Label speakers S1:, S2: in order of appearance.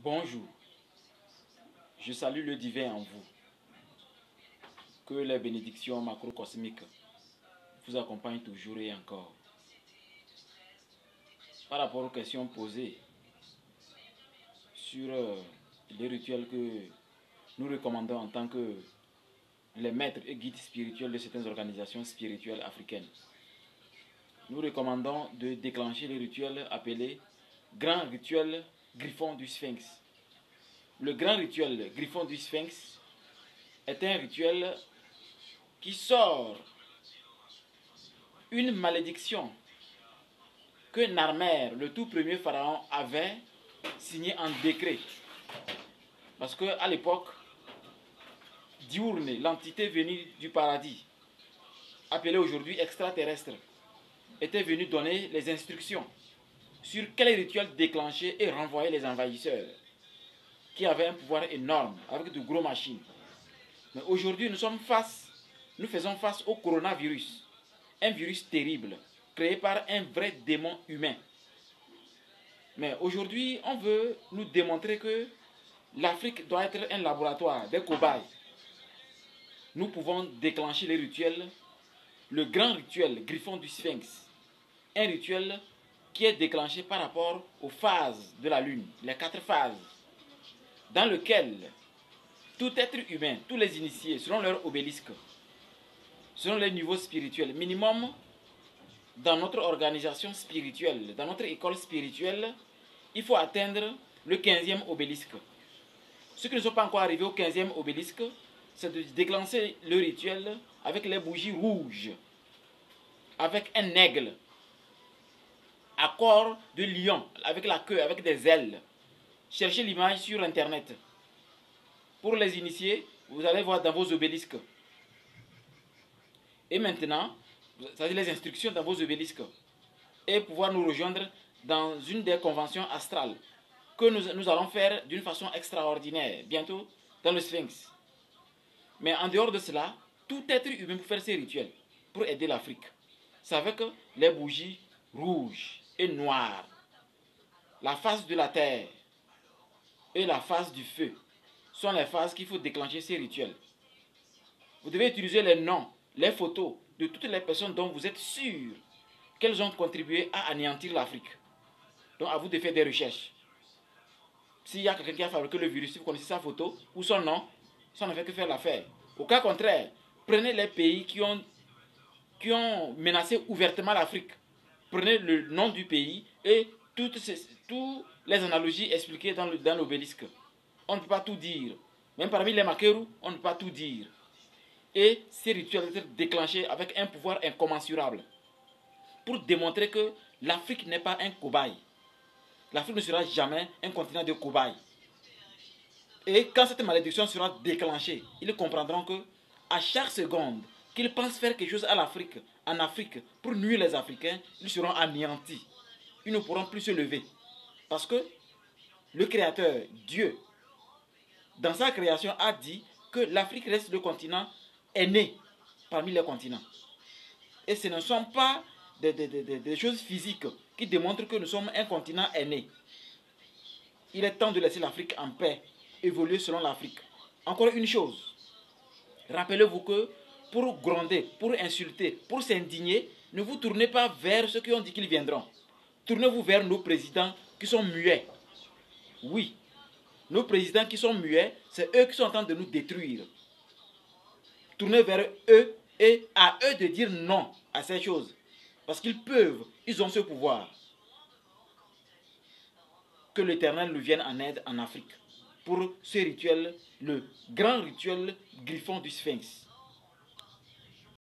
S1: Bonjour, je salue le divin en vous. Que les bénédictions macrocosmiques vous accompagnent toujours et encore. Par rapport aux questions posées sur les rituels que nous recommandons en tant que les maîtres et guides spirituels de certaines organisations spirituelles africaines, nous recommandons de déclencher les rituels appelés Grand Rituel Griffon du Sphinx. Le Grand Rituel Griffon du Sphinx est un rituel qui sort une malédiction que Narmer, le tout premier pharaon, avait signée en décret. Parce qu'à l'époque, Diurne, l'entité venue du paradis, appelée aujourd'hui extraterrestre, était venue donner les instructions sur quel rituel déclencher et renvoyer les envahisseurs, qui avaient un pouvoir énorme, avec de gros machines. Mais aujourd'hui, nous faisons face au coronavirus, un virus terrible, créé par un vrai démon humain. Mais aujourd'hui, on veut nous démontrer que l'Afrique doit être un laboratoire, des cobayes. Nous pouvons déclencher les rituels, le grand rituel Griffon du Sphinx, un rituel qui est déclenché par rapport aux phases de la Lune, les 4 phases, dans lequel tout être humain, tous les initiés, selon leur obélisque, selon les niveaux spirituels, minimum dans notre organisation spirituelle, dans notre école spirituelle, il faut atteindre le 15e obélisque. Ceux qui ne sont pas encore arrivés au 15e obélisque, c'est de déclencher le rituel avec les bougies rouges, avec un aigle, à corps de lion, avec la queue, avec des ailes. Cherchez l'image sur internet. Pour les initiés, vous allez voir dans vos obélisques. Et maintenant, ça dit les instructions dans vos obélisques. Et pouvoir nous rejoindre dans une des conventions astrales que nous allons faire d'une façon extraordinaire, bientôt dans le Sphinx. Mais en dehors de cela, tout être humain peut faire ces rituels pour aider l'Afrique. C'est avec les bougies rouges et noires, la face de la terre et la face du feu sont les phases qu'il faut déclencher ces rituels. Vous devez utiliser les noms, les photos de toutes les personnes dont vous êtes sûr qu'elles ont contribué à anéantir l'Afrique. Donc à vous de faire des recherches. S'il y a quelqu'un qui a fabriqué le virus, si vous connaissez sa photo ou son nom, ça ne fait que faire l'affaire. Au cas contraire, prenez les pays qui ont menacé ouvertement l'Afrique. Prenez le nom du pays et toutes les analogies expliquées dans l'obélisque. On ne peut pas tout dire. Même parmi les Makeru, on ne peut pas tout dire. Et ces rituels doivent être déclenchés avec un pouvoir incommensurable pour démontrer que l'Afrique n'est pas un cobaye. L'Afrique ne sera jamais un continent de cobayes. Et quand cette malédiction sera déclenchée, ils comprendront que à chaque seconde qu'ils pensent faire quelque chose à l'Afrique, en Afrique, pour nuire les Africains, ils seront anéantis. Ils ne pourront plus se lever. Parce que le Créateur, Dieu, dans sa création, a dit que l'Afrique reste le continent aîné parmi les continents. Et ce ne sont pas des choses physiques qui démontrent que nous sommes un continent aîné. Il est temps de laisser l'Afrique en paix, évoluer selon l'Afrique. Encore une chose, rappelez-vous que pour gronder, pour insulter, pour s'indigner, ne vous tournez pas vers ceux qui ont dit qu'ils viendront. Tournez-vous vers nos présidents qui sont muets. Oui, nos présidents qui sont muets, c'est eux qui sont en train de nous détruire. Tournez vers eux et à eux de dire non à ces choses. Parce qu'ils peuvent, ils ont ce pouvoir. Que l'Éternel nous vienne en aide en Afrique pour ce rituel, le grand rituel Griffon du Sphinx.